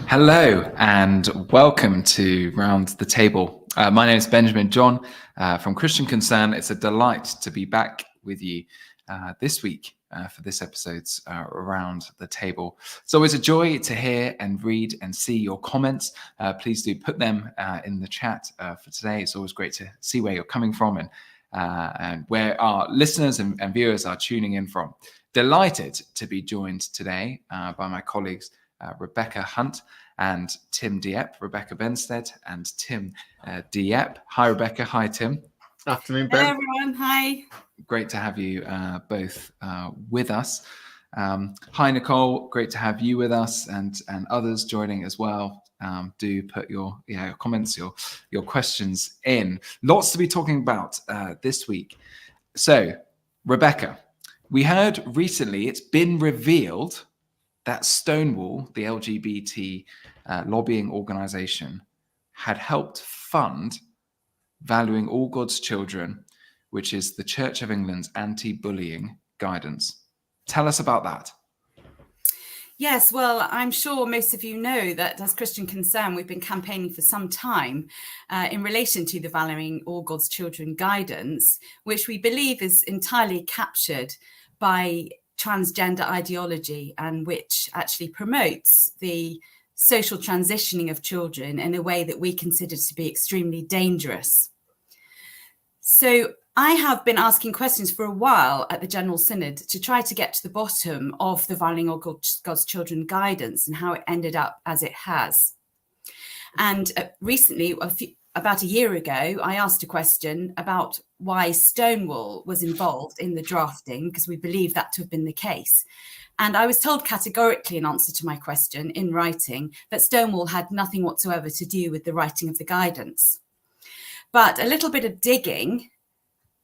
Hello and welcome to Round the Table. My name is Benjamin John from Christian Concern. It's a delight to be back with you this week for this episode's Around the Table. It's always a joy to hear and read and see your comments. Please do put them in the chat for today. It's always great to see where you're coming from and where our listeners and viewers are tuning in from. Delighted to be joined today by my colleagues Rebecca Hunt and Tim Dieppe, Rebecca Benstead and Tim Dieppe. Hi, Rebecca. Hi, Tim. Afternoon, Ben. Hello, everyone. Hi. Great to have you both with us. Hi, Nicole. Great to have you with us and others joining as well. Do put your comments, your questions in. Lots to be talking about this week. So, Rebecca, we heard recently it's been revealed that Stonewall, the LGBT lobbying organization, had helped fund Valuing All God's Children, which is the Church of England's anti-bullying guidance. Tell us about that. Yes, well, I'm sure most of you know that as Christian Concern, we've been campaigning for some time in relation to the Valuing All God's Children guidance, which we believe is entirely captured by transgender ideology and which actually promotes the social transitioning of children in a way that we consider to be extremely dangerous. So I have been asking questions for a while at the General Synod to try to get to the bottom of the Valuing All God's Children guidance and how it ended up as it has. And recently, about a year ago, I asked a question about why Stonewall was involved in the drafting, because we believe that to have been the case. And I was told categorically in answer to my question in writing that Stonewall had nothing whatsoever to do with the writing of the guidance. But a little bit of digging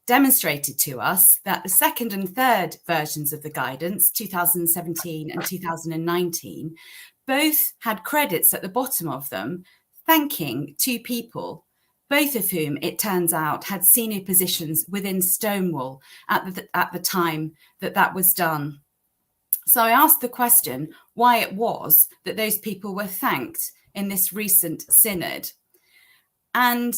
demonstrated to us that the second and third versions of the guidance, 2017 and 2019, both had credits at the bottom of them thanking two people, both of whom, it turns out, had senior positions within Stonewall at the time that was done. So I asked the question why it was that those people were thanked in this recent synod. And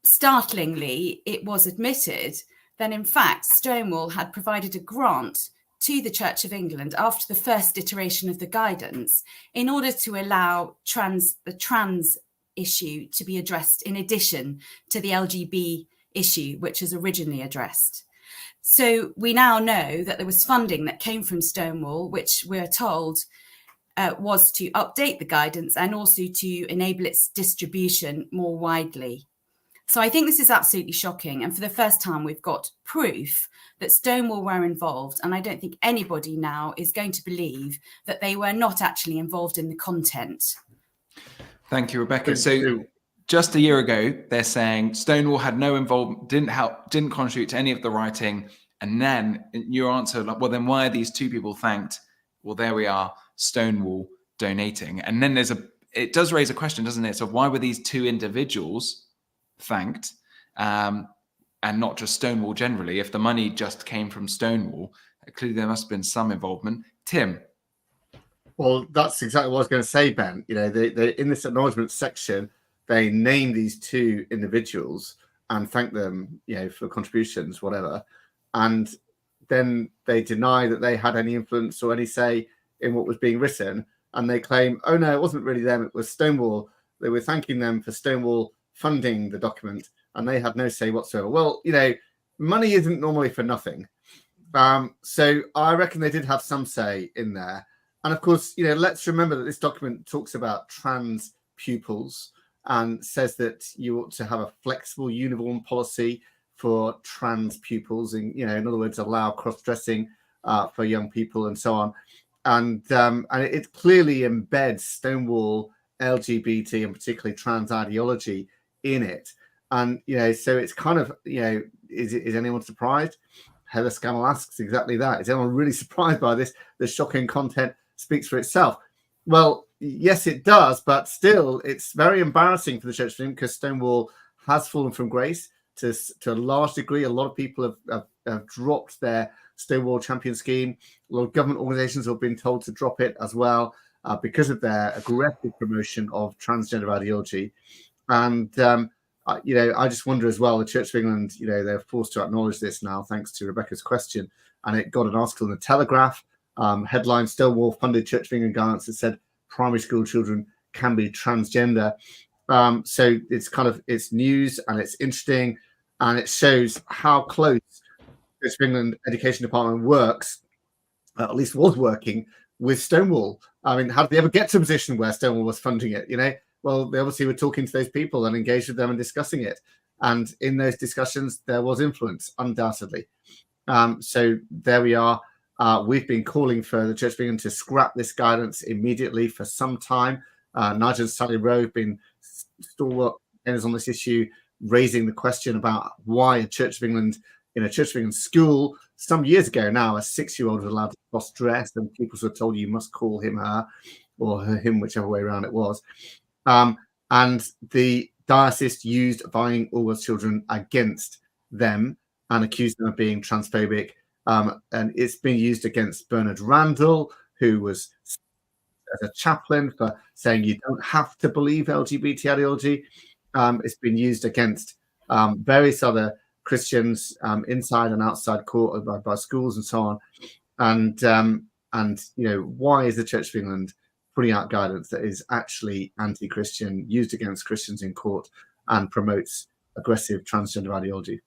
startlingly, it was admitted that, in fact, Stonewall had provided a grant to the Church of England after the first iteration of the guidance in order to allow the trans issue to be addressed in addition to the LGB issue, which was originally addressed. So we now know that there was funding that came from Stonewall, which we're told was to update the guidance and also to enable its distribution more widely. So I think this is absolutely shocking. And for the first time, we've got proof that Stonewall were involved. And I don't think anybody now is going to believe that they were not actually involved in the content. Thank you, Rebecca. So just a year ago, they're saying Stonewall had no involvement, didn't contribute to any of the writing. And then your answer, well, then why are these two people thanked? Well, there we are, Stonewall donating. And then it does raise a question, doesn't it? So why were these two individuals thanked and not just Stonewall generally? If the money just came from Stonewall, clearly there must have been some involvement. Tim. Well, that's exactly what I was going to say, Ben. You know, they in this acknowledgement section, they name these two individuals and thank them, for contributions, whatever. And then they deny that they had any influence or any say in what was being written. And they claim, oh, no, it wasn't really them. It was Stonewall. They were thanking them for Stonewall funding the document and they had no say whatsoever. Well, money isn't normally for nothing. So I reckon they did have some say in there. And of course, let's remember that this document talks about trans pupils and says that you ought to have a flexible, uniform policy for trans pupils, and in other words, allow cross-dressing for young people and so on. And it clearly embeds Stonewall, LGBT, and particularly trans ideology in it. And so it's kind of is anyone surprised? Heather Scannell asks exactly that. Is anyone really surprised by this? The shocking content speaks for itself. Well, yes, it does, but still, it's very embarrassing for the Church of England because Stonewall has fallen from grace to a large degree. A lot of people have dropped their Stonewall champion scheme. A lot of government organisations have been told to drop it as well. because of their aggressive promotion of transgender ideology. And I just wonder as well, the Church of England, they're forced to acknowledge this now, thanks to Rebecca's question. And it got an article in the Telegraph, headline, Stonewall funded Church of England guidance that said primary school children can be transgender. So it's news and it's interesting, and it shows how close the Church of England Education Department works, at least was working, with Stonewall. I mean, how did they ever get to a position where Stonewall was funding it? Well, they obviously were talking to those people and engaged with them and discussing it. And in those discussions, there was influence, undoubtedly. So there we are. We've been calling for the Church of England to scrap this guidance immediately for some time. Nigel and Sally Rowe have been stalwart on this issue, raising the question about why a Church of England, in a Church of England school, some years ago now, a 6-year-old was allowed to cross-dress, and people were told you must call him her, or him, whichever way around it was. And the diocese used Vying All God's Children against them and accused them of being transphobic. And it's been used against Bernard Randall, who was as a chaplain for saying you don't have to believe LGBT ideology. It's been used against various other Christians inside and outside court by schools and so on. And why is the Church of England putting out guidance that is actually anti-Christian, used against Christians in court, and promotes aggressive transgender ideology?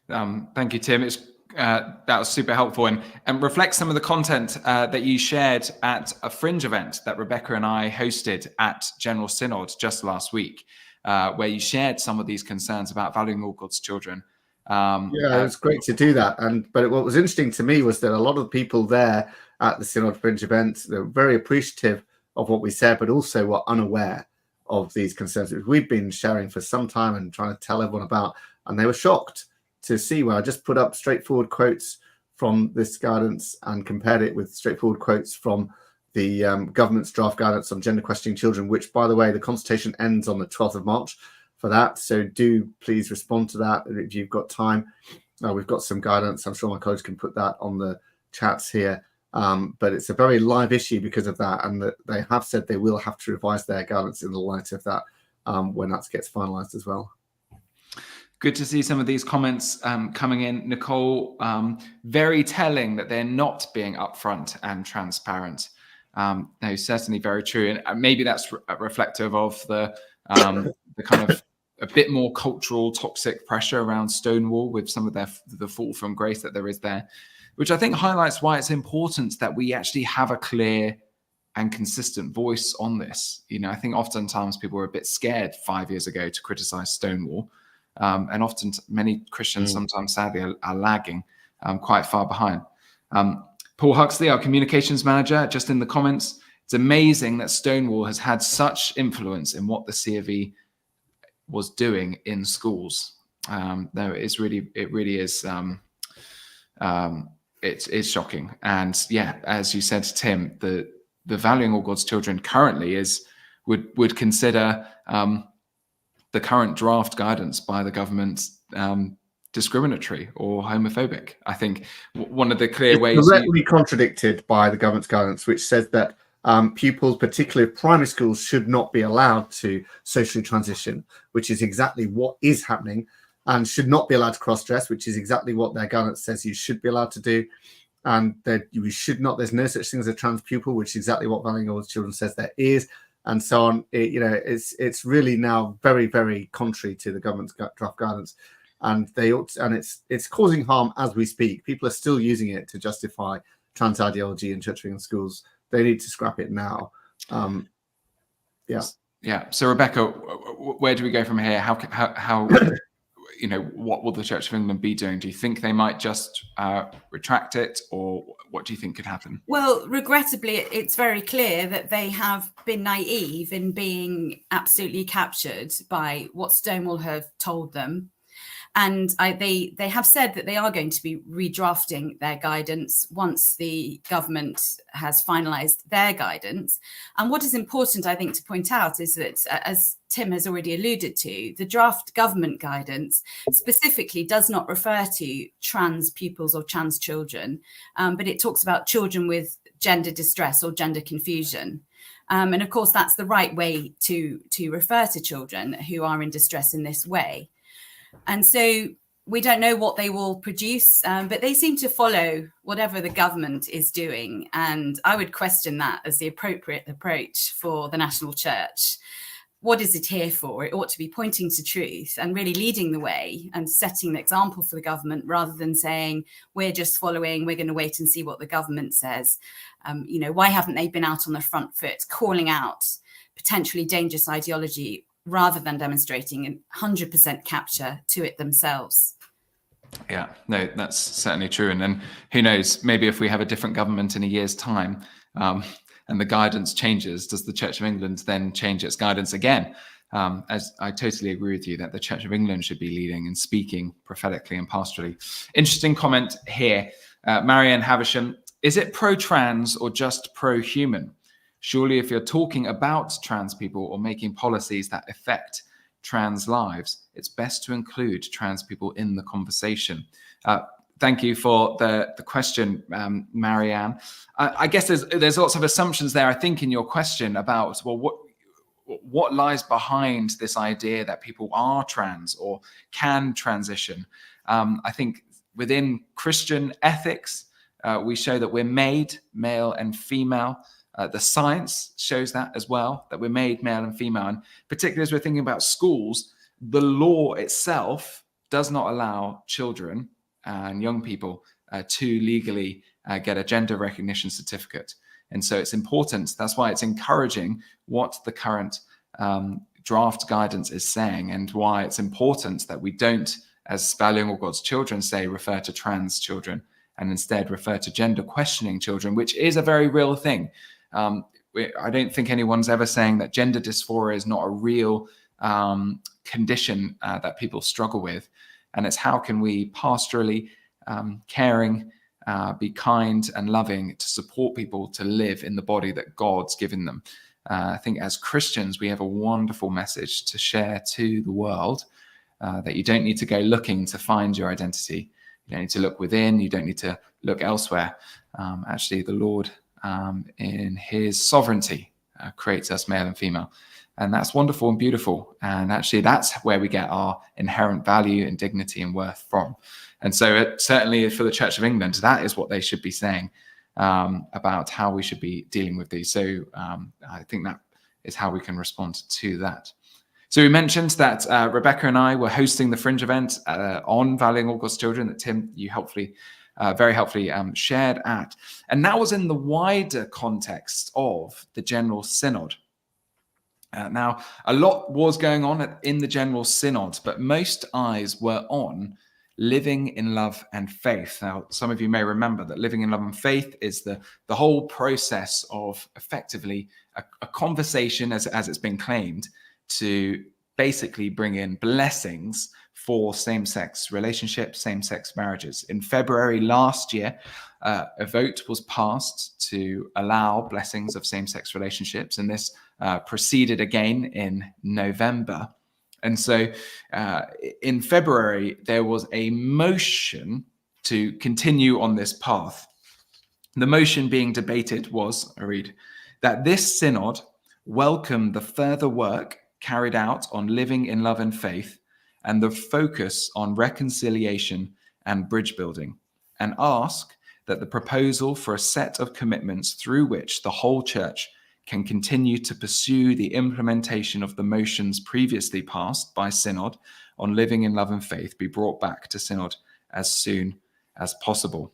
Thank you, Tim. That was super helpful and reflects some of the content that you shared at a fringe event that Rebecca and I hosted at General Synod just last week, where you shared some of these concerns about valuing all God's children. It was great to do that. But what was interesting to me was that a lot of the people there at the Synod fringe event, they were very appreciative of what we said, but also were unaware of these concerns, which we've been sharing for some time and trying to tell everyone about. And they were shocked to see when I just put up straightforward quotes from this guidance and compared it with straightforward quotes from the government's draft guidance on gender questioning children, which, by the way, the consultation ends on the 12th of March for that. So do please respond to that if you've got time. We've got some guidance. I'm sure my colleagues can put that on the chats here. But it's a very live issue because of that. And that they have said they will have to revise their guidance in the light of that when that gets finalised as well. Good to see some of these comments coming in. Nicole, very telling that they're not being upfront and transparent. No, certainly very true. And maybe that's reflective of the kind of a bit more cultural toxic pressure around Stonewall with some of the fall from grace that there is there, which I think highlights why it's important that we actually have a clear and consistent voice on this. I think oftentimes people were a bit scared 5 years ago to criticize Stonewall. And often many Christians sometimes sadly are lagging quite far behind. Paul Huxley, our communications manager, just in the comments, it's amazing that Stonewall has had such influence in what the CFE was doing in schools. No, it really is. It's shocking. And yeah, as you said, Tim, the valuing all God's children currently would consider the current draft guidance by the government discriminatory or homophobic. I think one of the clear ways directly contradicted by the government's guidance, which says that pupils, particularly primary schools, should not be allowed to socially transition, which is exactly what is happening, and should not be allowed to cross-dress, which is exactly what their guidance says you should be allowed to do. And that we should not, there's no such thing as a trans pupil, which is exactly what Valuing All Children says there is, and so on. It's really now very, very contrary to the government's draft guidance. And it's causing harm as we speak. People are still using it to justify trans ideology in Church of England schools. They need to scrap it now. Yeah. So Rebecca, where do we go from here? How what will the Church of England be doing? Do you think they might just retract it, or what do you think could happen? Well, regrettably, it's very clear that they have been naive in being absolutely captured by what Stonewall have told them. And they have said that they are going to be redrafting their guidance once the government has finalised their guidance. And what is important, I think, to point out is that, as Tim has already alluded to, the draft government guidance specifically does not refer to trans pupils or trans children, but it talks about children with gender distress or gender confusion. And of course, that's the right way to refer to children who are in distress in this way. And so we don't know what they will produce, but they seem to follow whatever the government is doing. And I would question that as the appropriate approach for the national church. What is it here for? It ought to be pointing to truth and really leading the way and setting an example for the government, rather than saying, we're just following, we're going to wait and see what the government says. Why haven't they been out on the front foot, calling out potentially dangerous ideology, rather than demonstrating a 100% capture to it themselves? Yeah, no, that's certainly true. And then who knows, maybe if we have a different government in a year's time, and the guidance changes, does the Church of England then change its guidance again? As I totally agree with you that the Church of England should be leading and speaking prophetically and pastorally. Interesting comment here. Marianne Havisham, is it pro-trans or just pro-human? Surely if you're talking about trans people or making policies that affect trans lives, it's best to include trans people in the conversation. Thank you for the question, Marianne. I guess there's lots of assumptions there, I think, in your question about, well, what lies behind this idea that people are trans or can transition. I think within Christian ethics, we show that we're made male and female. The science shows that as well, that we're made male and female. And particularly as we're thinking about schools, the law itself does not allow children and young people to legally get a gender recognition certificate. And so it's important. That's why it's encouraging what the current draft guidance is saying, and why it's important that we don't, as valuing all God's children say, refer to trans children, and instead refer to gender questioning children, which is a very real thing. I don't think anyone's ever saying that gender dysphoria is not a real condition that people struggle with. And it's how can we pastorally, caring, be kind and loving to support people to live in the body that God's given them. I think as Christians, we have a wonderful message to share to the world, that you don't need to go looking to find your identity. You don't need to look within. You don't need to look elsewhere. Actually, the Lord, in his sovereignty, creates us male and female. And that's wonderful and beautiful. And actually, that's where we get our inherent value and dignity and worth from. And so certainly for the Church of England, that is what they should be saying about how we should be dealing with these. So I think that is how we can respond to that. So we mentioned that Rebecca and I were hosting the Fringe event on Valuing All God's Children that Tim, you very helpfully shared at. And that was in the wider context of the General Synod. Now, a lot was going on in the General Synod, but most eyes were on living in love and faith. Now, some of you may remember that living in love and faith is the whole process of effectively a conversation, as it's been claimed, to basically bring in blessings for same-sex relationships, same-sex marriages. In February last year, a vote was passed to allow blessings of same-sex relationships, and this proceeded again in November. And so in February, there was a motion to continue on this path. The motion being debated was, I read, that this synod welcome the further work carried out on living in love and faith and the focus on reconciliation and bridge building, and ask that the proposal for a set of commitments through which the whole church can continue to pursue the implementation of the motions previously passed by Synod on living in love and faith be brought back to Synod as soon as possible.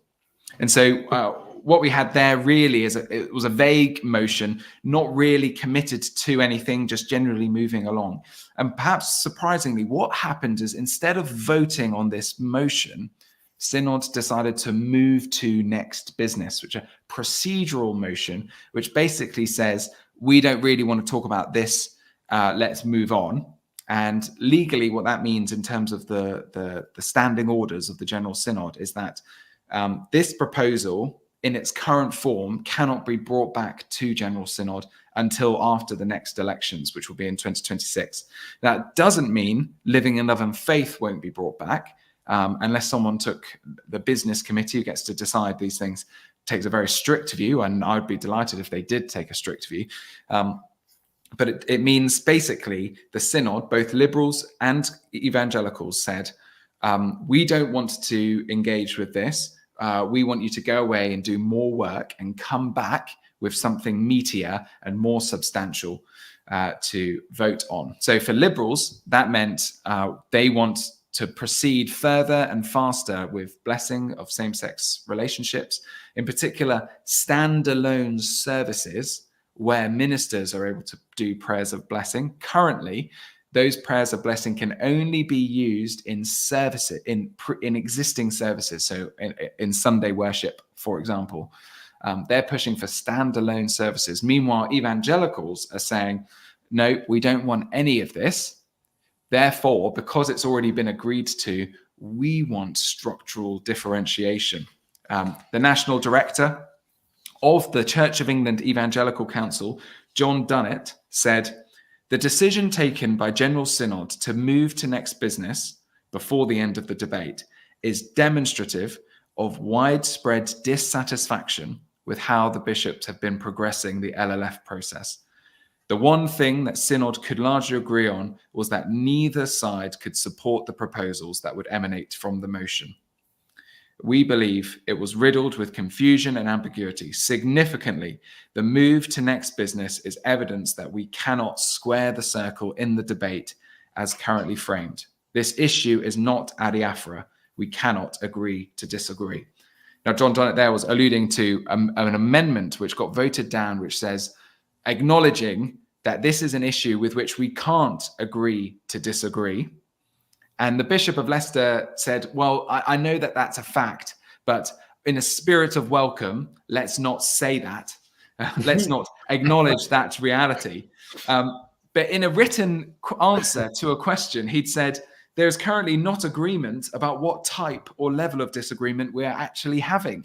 And so what we had there really is it was a vague motion, not really committed to anything, just generally moving along. And perhaps surprisingly, what happened is instead of voting on this motion, Synod decided to move to next business, which is a procedural motion, which basically says, we don't really want to talk about this, let's move on. And legally, what that means in terms of the standing orders of the General Synod is that this proposal in its current form cannot be brought back to General Synod until after the next elections, which will be in 2026. That doesn't mean living in love and faith won't be brought back, unless someone took the business committee who gets to decide these things takes a very strict view, and I'd be delighted if they did take a strict view. But it means basically the synod, both liberals and evangelicals, said, we don't want to engage with this. We want you to go away and do more work and come back with something meatier and more substantial to vote on. So for liberals, that meant they want to proceed further and faster with blessing of same-sex relationships, in particular standalone services where ministers are able to do prayers of blessing. Currently, those prayers of blessing can only be used in services, in existing services. So in Sunday worship, for example, they're pushing for standalone services. Meanwhile, evangelicals are saying, no, we don't want any of this. Therefore, because it's already been agreed to, we want structural differentiation. The national director of the Church of England Evangelical Council, John Dunnett, said, the decision taken by General Synod to move to next business before the end of the debate is demonstrative of widespread dissatisfaction with how the bishops have been progressing the LLF process. The one thing that Synod could largely agree on was that neither side could support the proposals that would emanate from the motion. We believe it was riddled with confusion and ambiguity. Significantly, the move to next business is evidence that we cannot square the circle in the debate as currently framed. This issue is not adiaphora. We cannot agree to disagree. Now, John Dunnett there was alluding to an amendment which got voted down, which says, acknowledging that this is an issue with which we can't agree to disagree. And the Bishop of Leicester said, well, I know that that's a fact, but in a spirit of welcome, let's not say that. Let's not acknowledge that reality. But in a written answer to a question, he'd said, there's currently not agreement about what type or level of disagreement we're actually having.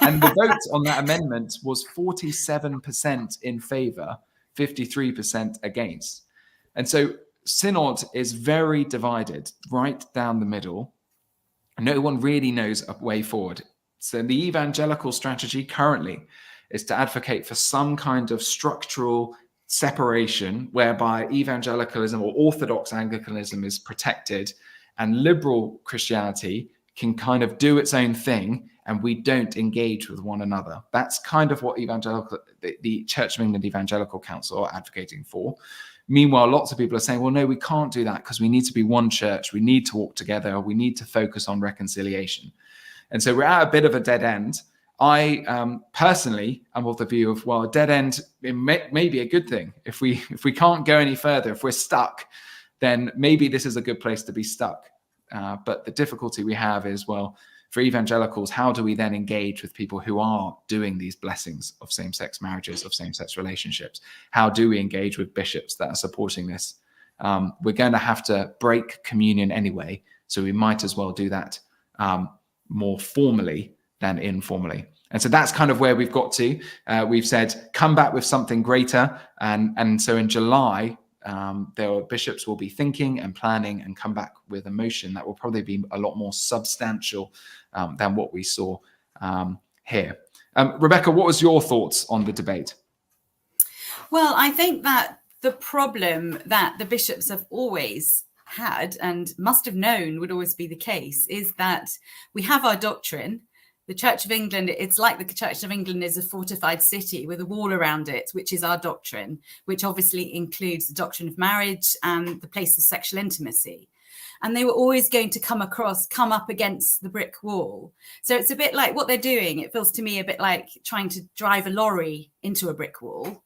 And the vote on that amendment was 47% in favour, 53% against. And so Synod is very divided right down the middle. No one really knows a way forward. So the evangelical strategy currently is to advocate for some kind of structural separation whereby evangelicalism or Orthodox Anglicanism is protected and liberal Christianity can kind of do its own thing and we don't engage with one another. That's kind of what the Church of England Evangelical Council are advocating for. Meanwhile, lots of people are saying, well, no, we can't do that because we need to be one church. We need to walk together. We need to focus on reconciliation. And so we're at a bit of a dead end. I personally am of the view of, well, a dead end it may be a good thing. If we can't go any further, if we're stuck, then maybe this is a good place to be stuck. But the difficulty we have is, well, for evangelicals, how do we then engage with people who are doing these blessings of same-sex marriages, of same-sex relationships? How do we engage with bishops that are supporting this? We're going to have to break communion anyway, so we might as well do that more formally than informally. And so that's kind of where we've got to. We've said, come back with something greater. And so in July, bishops will be thinking and planning and come back with a motion that will probably be a lot more substantial than what we saw here. Rebecca, what was your thoughts on the debate? Well, I think that the problem that the bishops have always had and must have known would always be the case is that we have our doctrine. The Church of England, it's like the Church of England is a fortified city with a wall around it, which is our doctrine, which obviously includes the doctrine of marriage and the place of sexual intimacy. And they were always going to come up against the brick wall. So it's a bit like what they're doing. It feels to me a bit like trying to drive a lorry into a brick wall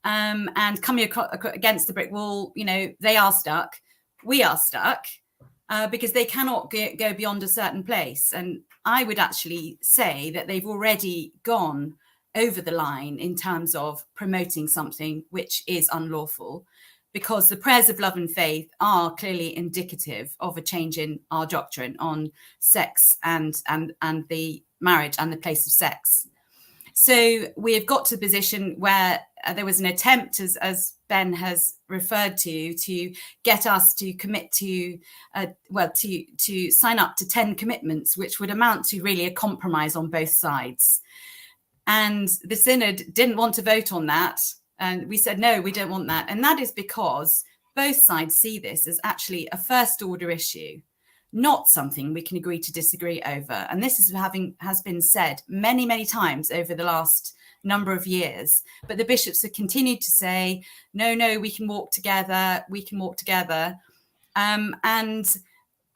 and coming against the brick wall. You know, they are stuck. We are stuck because they cannot go beyond a certain place. And I would actually say that they've already gone over the line in terms of promoting something which is unlawful, because the prayers of love and faith are clearly indicative of a change in our doctrine on sex and the marriage and the place of sex. So we have got to the position where there was an attempt, as Ben has referred to get us to commit to sign up to 10 commitments, which would amount to really a compromise on both sides. And the synod didn't want to vote on that. And we said, no, we don't want that. And that is because both sides see this as actually a first order issue, not something we can agree to disagree over. And this has been said many, many times over the last number of years. But the bishops have continued to say, no, we can walk together. And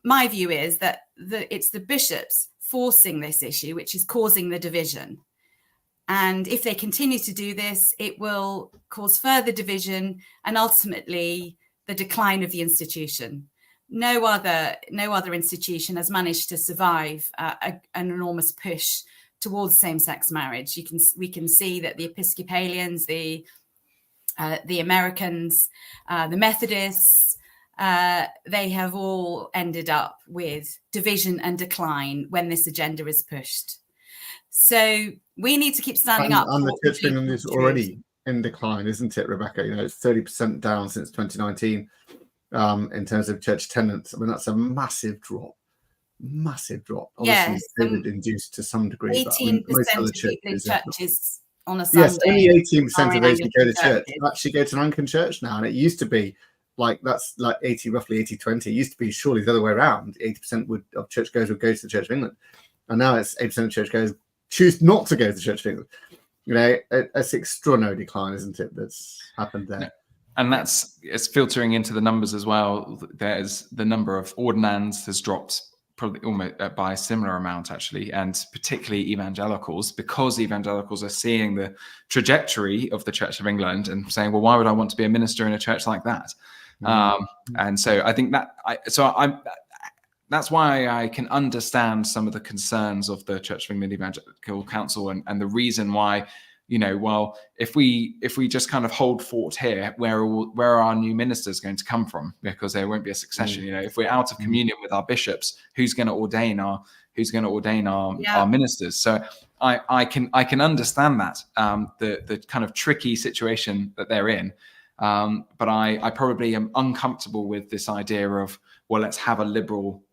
my view is that it's the bishops forcing this issue, which is causing the division. And if they continue to do this, it will cause further division and ultimately the decline of the institution. No other institution has managed to survive an enormous push towards same-sex marriage. We can see that the Episcopalians, the Americans, the Methodists, they have all ended up with division and decline when this agenda is pushed. So we need to keep standing up. And the Church of England is already in decline, isn't it, Rebecca? It's 30% down since 2019 in terms of church attendance. I mean, that's a massive drop. Obviously, yes, COVID-induced to some degree. 18% of people in churches on a Sunday. Yes, only 18% of those who go to church actually go to an Anglican church now. And it used to be that's like roughly 80-20. It used to be surely the other way around. 80% of churchgoers would go to the Church of England. And now it's 80% of churchgoers choose not to go to the Church of England. It's extraordinary decline, isn't it, that's happened there? And it's filtering into the numbers as well. There's the number of ordinands has dropped probably almost by a similar amount, actually, and particularly evangelicals, because evangelicals are seeing the trajectory of the Church of England and saying, well, why would I want to be a minister in a church like that? And so I think that's why I can understand some of the concerns of the Church of England Evangelical Council and the reason why, well, if we just kind of hold fort here, where are our new ministers going to come from? Because there won't be a succession. If we're out of communion with our bishops, who's going to ordain our ministers? So I can understand that the kind of tricky situation that they're in. But I probably am uncomfortable with this idea of, well, let's have a liberal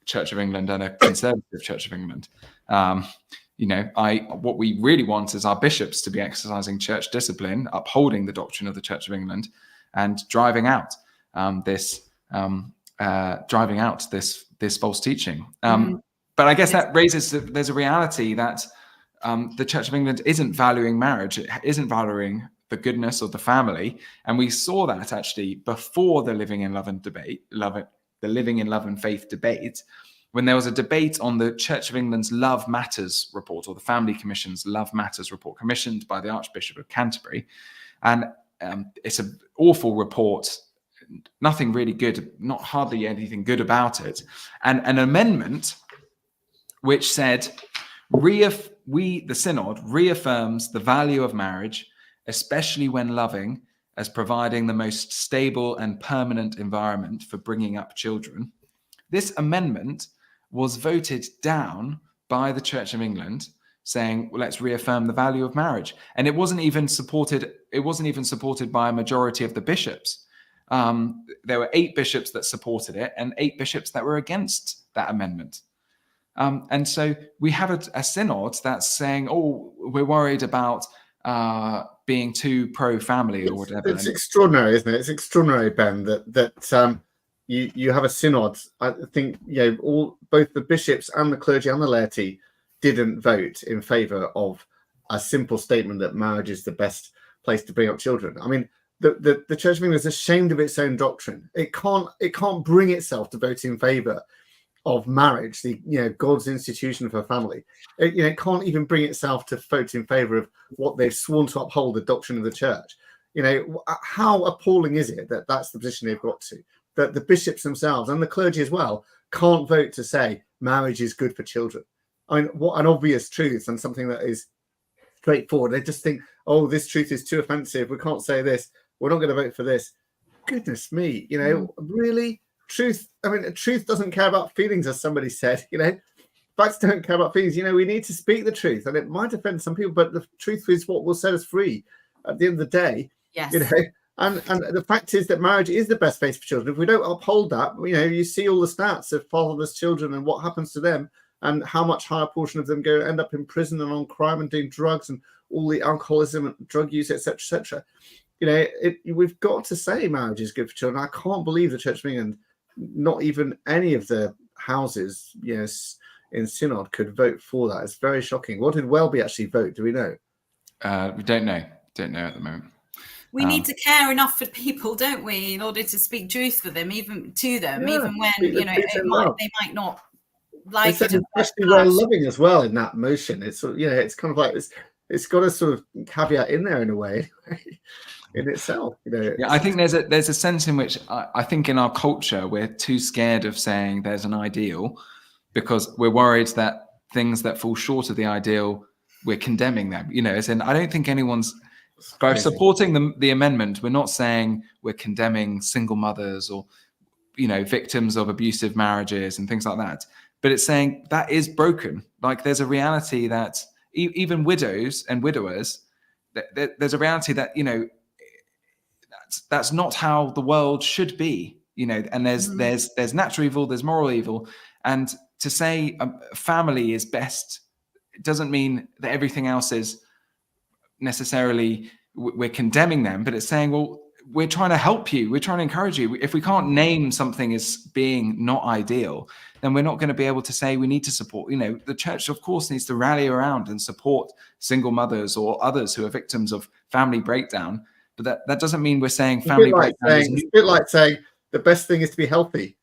Church of England and a conservative Church of England. What we really want is our bishops to be exercising church discipline, upholding the doctrine of the Church of England, and driving out this false teaching. But I guess that raises there's a reality that the Church of England isn't valuing marriage. It isn't valuing the goodness of the family, and we saw that actually before the Living in Love and Faith debate, when there was a debate on the Church of England's Love Matters report, or the Family Commission's Love Matters report, commissioned by the Archbishop of Canterbury. And it's an awful report, nothing really good, not hardly anything good about it. And an amendment which said, the Synod reaffirms the value of marriage, especially when loving, as providing the most stable and permanent environment for bringing up children. This amendment was voted down by the Church of England, saying, well, let's reaffirm the value of marriage. And it wasn't even supported by a majority of the bishops. There were 8 bishops that supported it and 8 bishops that were against that amendment. And so we have a synod that's saying, oh, we're worried about being too pro-family or whatever. It's extraordinary, isn't it? It's extraordinary, Ben, that you have a synod. I think both the bishops and the clergy and the laity didn't vote in favour of a simple statement that marriage is the best place to bring up children. I mean, the Church of England is ashamed of its own doctrine. It can't bring itself to vote in favour of marriage, God's institution for family. It can't even bring itself to vote in favour of what they've sworn to uphold, the doctrine of the church. How appalling is it that that's the position they've got to? That the bishops themselves and the clergy as well can't vote to say marriage is good for children. I mean, what an obvious truth, and something that is straightforward. They just think, oh, this truth is too offensive. We can't say this. We're not going to vote for this. Goodness me, really? Truth doesn't care about feelings, as somebody said. Facts don't care about feelings. We need to speak the truth, and it might offend some people, but the truth is what will set us free at the end of the day. Yes. And the fact is that marriage is the best place for children. If we don't uphold that, you see all the stats of fatherless children and what happens to them and how much higher portion of them end up in prison and on crime and doing drugs and all the alcoholism and drug use, etc., etc. We've got to say marriage is good for children. I can't believe the Church of England, not even any of the houses, in Synod could vote for that. It's very shocking. What did Welby actually vote? Do we know? We don't know. Don't know at the moment. We need to care enough for people, don't we, in order to speak truth for them, even when they might not like it. Especially we're loving as well in that motion. It's it's kind of like it's got a sort of caveat in there in a way. In itself, I think there's a sense in which I think in our culture we're too scared of saying there's an ideal, because we're worried that things that fall short of the ideal, we're condemning them. As in, I don't think anyone's by supporting the amendment. We're not saying we're condemning single mothers or victims of abusive marriages and things like that. But it's saying that is broken. Like there's a reality that even widows and widowers, there's a reality that that's not how the world should be, and there's natural evil, there's moral evil, and to say family is best doesn't mean that everything else is necessarily we're condemning them, but it's saying, well, we're trying to help you, we're trying to encourage you. If we can't name something as being not ideal, then we're not going to be able to say we need to support. The church, of course, needs to rally around and support single mothers or others who are victims of family breakdown. But that doesn't mean we're saying family breakdown. It's a bit like saying the best thing is to be healthy.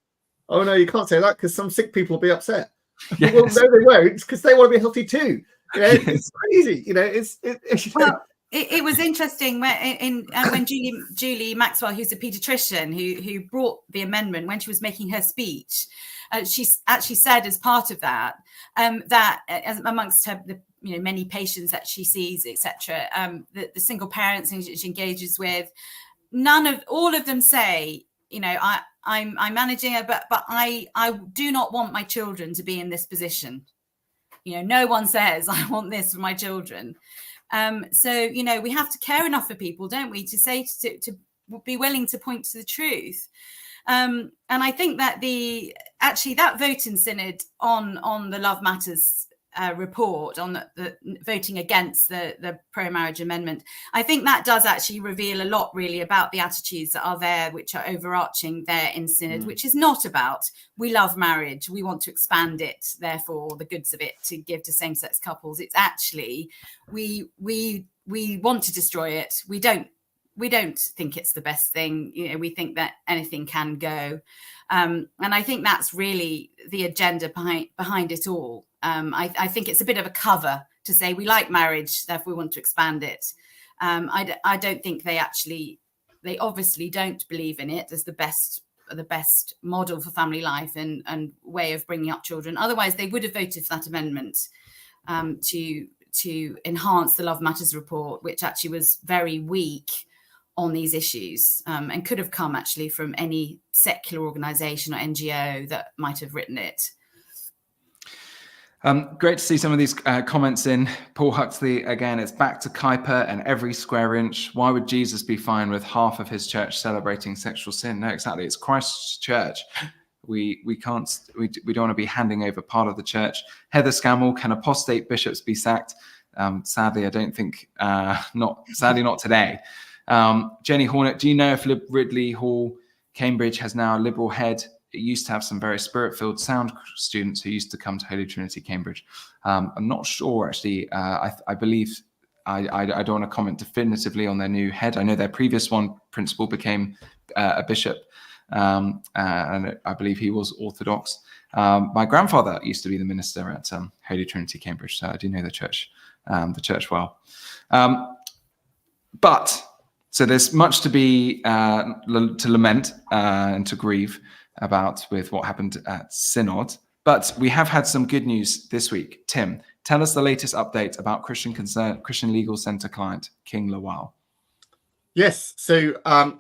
Oh no, you can't say that because some sick people will be upset. Yes. Well, no, they won't, because they want to be healthy too. It's crazy. It was interesting when Julie Maxwell, who's a paediatrician, who brought the amendment, when she was making her speech, she actually said as part of that that as amongst her many patients that she sees, etc., the single parents she engages with, all of them say, I'm managing it, but I do not want my children to be in this position. No one says I want this for my children. So we have to care enough for people, don't we, to say to be willing to point to the truth. And I think that that vote in Synod on the Love Matters report, on the voting against the pro-marriage amendment, I think that does actually reveal a lot really about the attitudes that are there, which are overarching there in Synod, which is not about we love marriage, we want to expand it, therefore the goods of it to give to same-sex couples. It's actually we want to destroy it. We don't think it's the best thing. We think that anything can go, and I think that's really the agenda behind it all. I think it's a bit of a cover to say we like marriage, therefore we want to expand it. I don't think they obviously don't believe in it as the best model for family life and way of bringing up children. Otherwise, they would have voted for that amendment to enhance the Love Matters report, which actually was very weak on these issues, and could have come actually from any secular organisation or NGO that might have written it. Great to see some of these comments in. Paul Huxley, again, it's back to Kuiper and every square inch. Why would Jesus be fine with half of his church celebrating sexual sin? No, exactly. It's Christ's church. We don't want to be handing over part of the church. Heather Scammell, can apostate bishops be sacked? Sadly, I don't think, not today. Jenny Hornet, do you know if Ridley Hall, Cambridge has now a Liberal head? It used to have some very spirit-filled sound students who used to come to Holy Trinity, Cambridge. I'm not sure, actually. I believe, I don't want to comment definitively on their new head. I know their previous principal became a bishop, and I believe he was Orthodox. My grandfather used to be the minister at Holy Trinity, Cambridge, so I do know the church well. So there's much to be to lament and to grieve about with what happened at Synod, but we have had some good news this week. Tim, tell us the latest update about Christian Legal Centre client King Lawal. Yes, so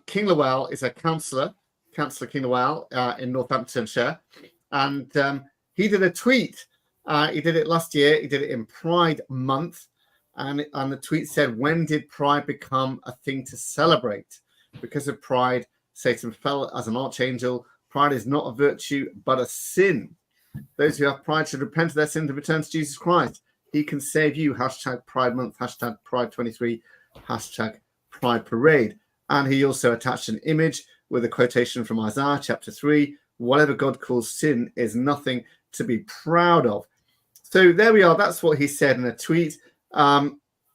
King Lawal is a Councillor King Lawal in Northamptonshire, and he did a tweet. He did it last year. He did it in Pride Month, and the tweet said, "When did Pride become a thing to celebrate? Because of Pride, Satan fell as an archangel. Pride is not a virtue, but a sin." Those who have pride should repent of their sins and return to Jesus Christ. He can save you. Hashtag Pride Month, hashtag Pride 23, hashtag Pride Parade. And he also attached an image with a quotation from Isaiah chapter 3. Whatever God calls sin is nothing to be proud of. So there we are. That's what he said in a tweet.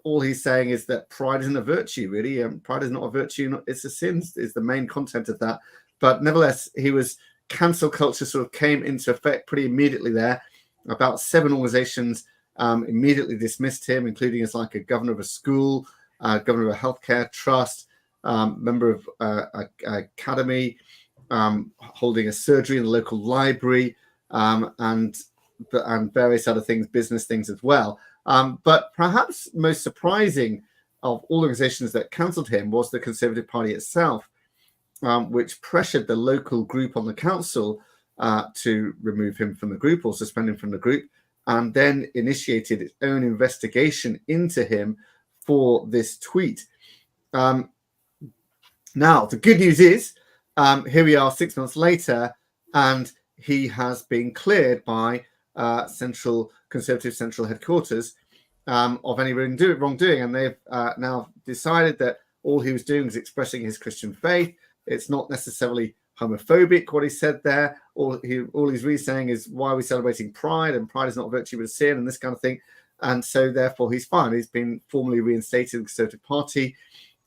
All he's saying is that pride isn't a virtue, really. Pride is not a virtue. It's a sin, is the main content of that. But nevertheless, cancel culture sort of came into effect pretty immediately there. About 7 organizations immediately dismissed him, including as like a governor of a school, governor of a healthcare trust, member of academy, holding a surgery in the local library, and various other things, business things as well. But perhaps most surprising of all organizations that cancelled him was the Conservative Party itself, which pressured the local group on the council to remove him from the group or suspend him from the group, and then initiated its own investigation into him for this tweet. Now, the good news is, here we are 6 months later, and he has been cleared by Conservative Central Headquarters of any wrongdoing, and they've now decided that all he was doing was expressing his Christian faith. It's not necessarily homophobic, what he said there. All he's really saying is, why are we celebrating pride? And pride is not a virtue but a sin, and this kind of thing. And so therefore he's fine. He's been formally reinstated in the Conservative Party.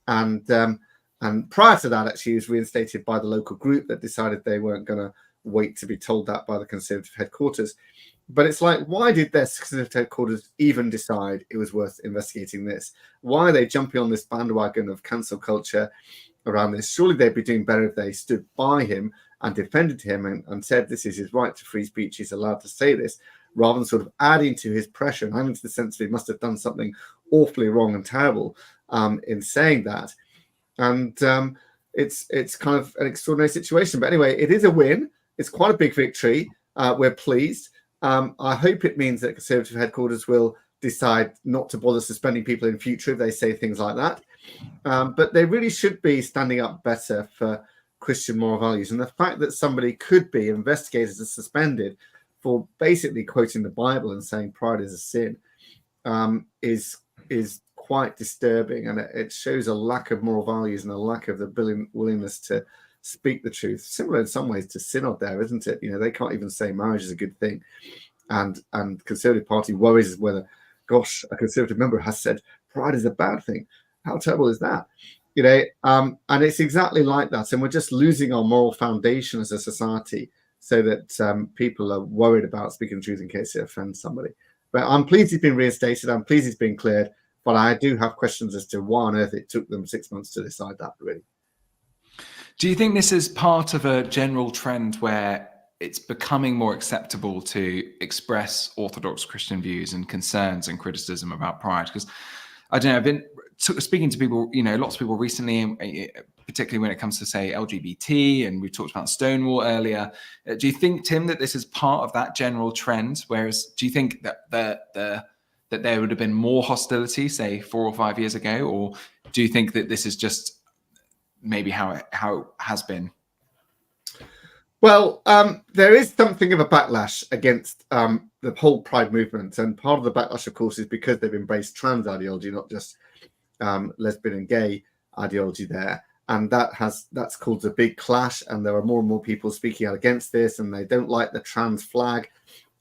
And prior to that, actually, he was reinstated by the local group that decided they weren't going to wait to be told that by the Conservative headquarters. But it's like, why did their Conservative headquarters even decide it was worth investigating this? Why are they jumping on this bandwagon of cancel culture around this? Surely they'd be doing better if they stood by him and defended him and said this is his right to free speech, he's allowed to say this, rather than sort of adding to his pressure and adding to the sense that he must have done something awfully wrong and terrible in saying that. And it's kind of an extraordinary situation. But anyway, it is a win. It's quite a big victory. We're pleased. I hope it means that Conservative headquarters will decide not to bother suspending people in future if they say things like that. But they really should be standing up better for Christian moral values. And the fact that somebody could be investigated and suspended for basically quoting the Bible and saying pride is a sin is quite disturbing. And it shows a lack of moral values and a lack of the willingness to speak the truth. Similar in some ways to Synod there, isn't it? You know, they can't even say marriage is a good thing. And Conservative Party worries whether, gosh, a Conservative member has said pride is a bad thing. How terrible is that? You know, and it's exactly like that. And we're just losing our moral foundation as a society so that people are worried about speaking the truth in case it offends somebody. But I'm pleased he's been reinstated. I'm pleased he's been cleared. But I do have questions as to why on earth it took them 6 months to decide that, really. Do you think this is part of a general trend where it's becoming more acceptable to express Orthodox Christian views and concerns and criticism about pride? Because I don't know, I've been speaking to people, you know, lots of people recently, particularly when it comes to, say, LGBT, and we talked about Stonewall earlier. Do you think, Tim, that this is part of that general trend? Whereas, do you think that that there would have been more hostility, say, 4 or 5 years ago, or do you think that this is just maybe how it has been? Well, there is something of a backlash against the whole Pride movement, and part of the backlash, of course, is because they've embraced trans ideology, not just lesbian and gay ideology there, and that's caused a big clash. And there are more and more people speaking out against this, and they don't like the trans flag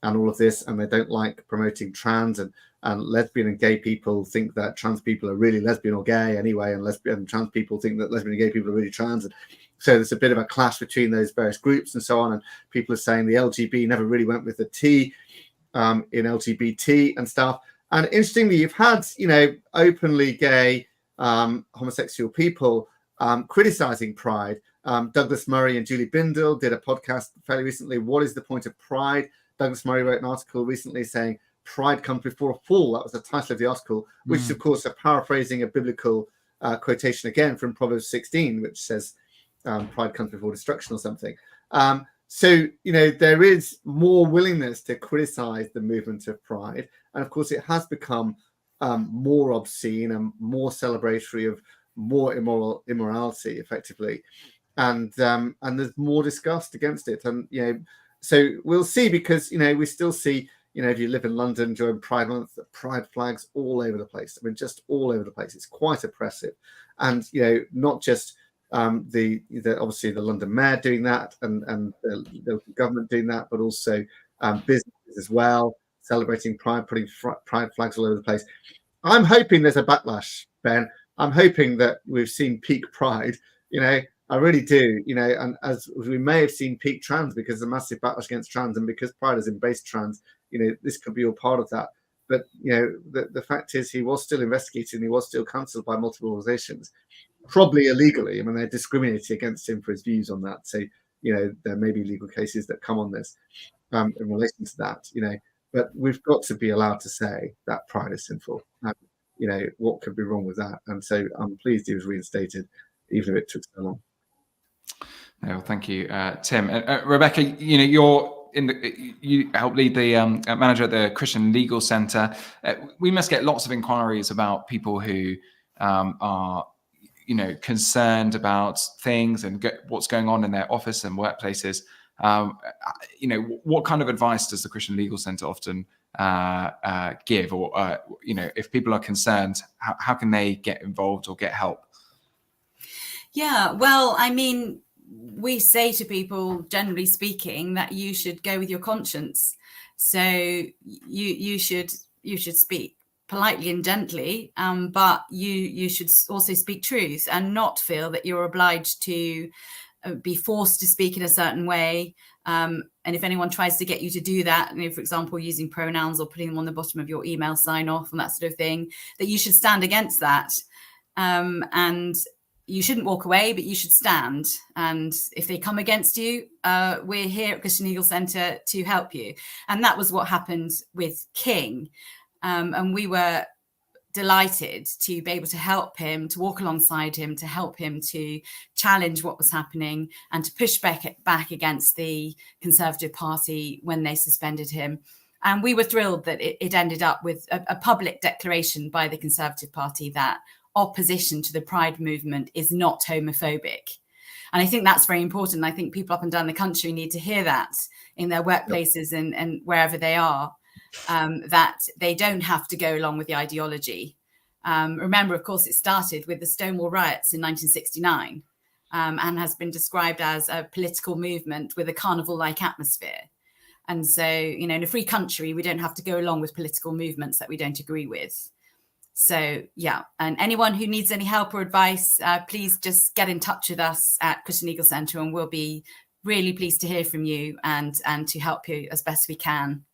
and all of this, and they don't like promoting trans, and lesbian and gay people think that trans people are really lesbian or gay anyway, and lesbian and trans people think that lesbian and gay people are really trans. And so there's a bit of a clash between those various groups and so on. And people are saying the LGB never really went with the T in LGBT and stuff. And interestingly, you've had, you know, openly gay homosexual people criticizing Pride. Douglas Murray and Julie Bindel did a podcast fairly recently. What is the point of Pride? Douglas Murray wrote an article recently saying pride comes before a fall. That was the title of the article, which is, of course, a paraphrasing a biblical quotation again from Proverbs 16, which says pride comes before destruction or something. So, you know, there is more willingness to criticize the movement of pride. And of course, it has become more obscene and more celebratory of more immorality, effectively. And there's more disgust against it. And, you know, So we'll see, because, we still see, if you live in London during Pride Month, the Pride flags all over the place. I mean, just all over the place. It's quite oppressive. And, not just obviously the London Mayor doing that, and the local government doing that, but also businesses as well, celebrating Pride, putting Pride flags all over the place. I'm hoping there's a backlash, Ben. I'm hoping that we've seen peak Pride. I really do. And as we may have seen peak trans, because the massive backlash against trans, and because Pride has embraced trans, this could be all part of that. But the fact is, he was still investigated, and he was still cancelled by multiple organisations, probably illegally. I mean, they're discriminating against him for his views on that. So there may be legal cases that come on this in relation to that. But we've got to be allowed to say that Pride is sinful. What could be wrong with that? And so I'm pleased he was reinstated, even if it took so long. No, thank you, Tim. Rebecca, you help lead the manager at the Christian Legal Centre. We must get lots of inquiries about people who are, concerned about things and what's going on in their office and workplaces. What kind of advice does the Christian Legal Centre often give? Or, if people are concerned, how can they get involved or get help? Yeah, well, I mean, we say to people, generally speaking, that you should go with your conscience. So you should speak politely and gently, but you should also speak truth and not feel that you're obliged to be forced to speak in a certain way. And if anyone tries to get you to do that, for example, using pronouns or putting them on the bottom of your email sign off and that sort of thing, that you should stand against that. And you shouldn't walk away, but you should stand. And if they come against you, we're here at Christian Legal Centre to help you. And that was what happened with King. And we were delighted to be able to help him, to walk alongside him, to help him to challenge what was happening and to push back against the Conservative Party when they suspended him. And we were thrilled that it ended up with a public declaration by the Conservative Party that opposition to the Pride movement is not homophobic. And I think that's very important. I think people up and down the country need to hear that in their workplaces and wherever they are, that they don't have to go along with the ideology. Remember, of course, it started with the Stonewall riots in 1969 and has been described as a political movement with a carnival-like atmosphere. And so, in a free country, we don't have to go along with political movements that we don't agree with. So, yeah, and anyone who needs any help or advice, please just get in touch with us at Christian Legal Centre, and we'll be really pleased to hear from you and to help you as best we can.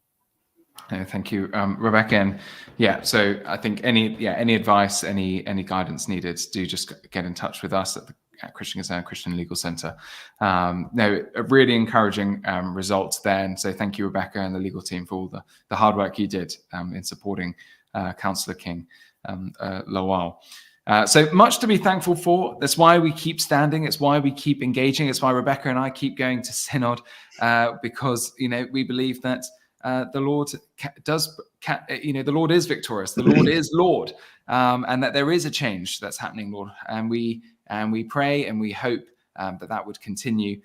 Thank you, Rebecca. And yeah, so I think any advice, any guidance needed, do just get in touch with us at Christian Legal Centre. A really encouraging results there. And so thank you, Rebecca, and the legal team for all the hard work you did in supporting Councillor King Lawal. So much to be thankful for. That's why we keep standing. It's why we keep engaging. It's why Rebecca and I keep going to Synod, because we believe that the Lord the Lord is victorious. The Lord is Lord, and that there is a change that's happening, Lord. And we pray and we hope that would continue.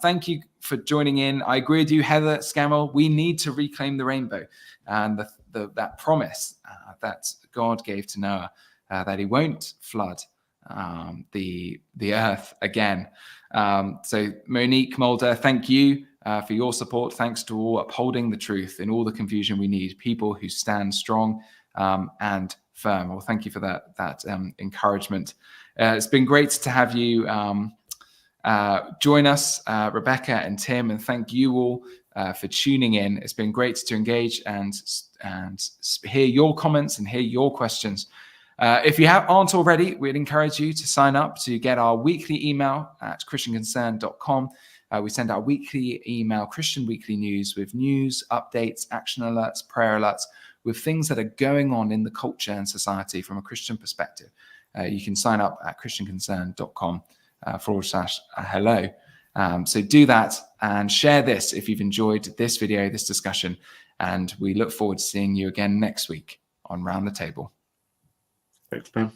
Thank you for joining in. I agree with you, Heather Scammell. We need to reclaim the rainbow and that promise that God gave to Noah, that he won't flood the earth again. So Monique Mulder, thank you for your support. Thanks to all upholding the truth in all the confusion. We need people who stand strong and firm. Well, thank you for that encouragement. It's been great to have you join us, Rebecca and Tim, and thank you all for tuning in. It's been great to engage and hear your comments and hear your questions. If you aren't already, we'd encourage you to sign up to get our weekly email at christianconcern.com. We send out weekly email, Christian Weekly News, with news, updates, action alerts, prayer alerts, with things that are going on in the culture and society from a Christian perspective. You can sign up at christianconcern.com /hello. So do that and share this if you've enjoyed this video, this discussion, and we look forward to seeing you again next week on Round the Table. Thanks, Ben.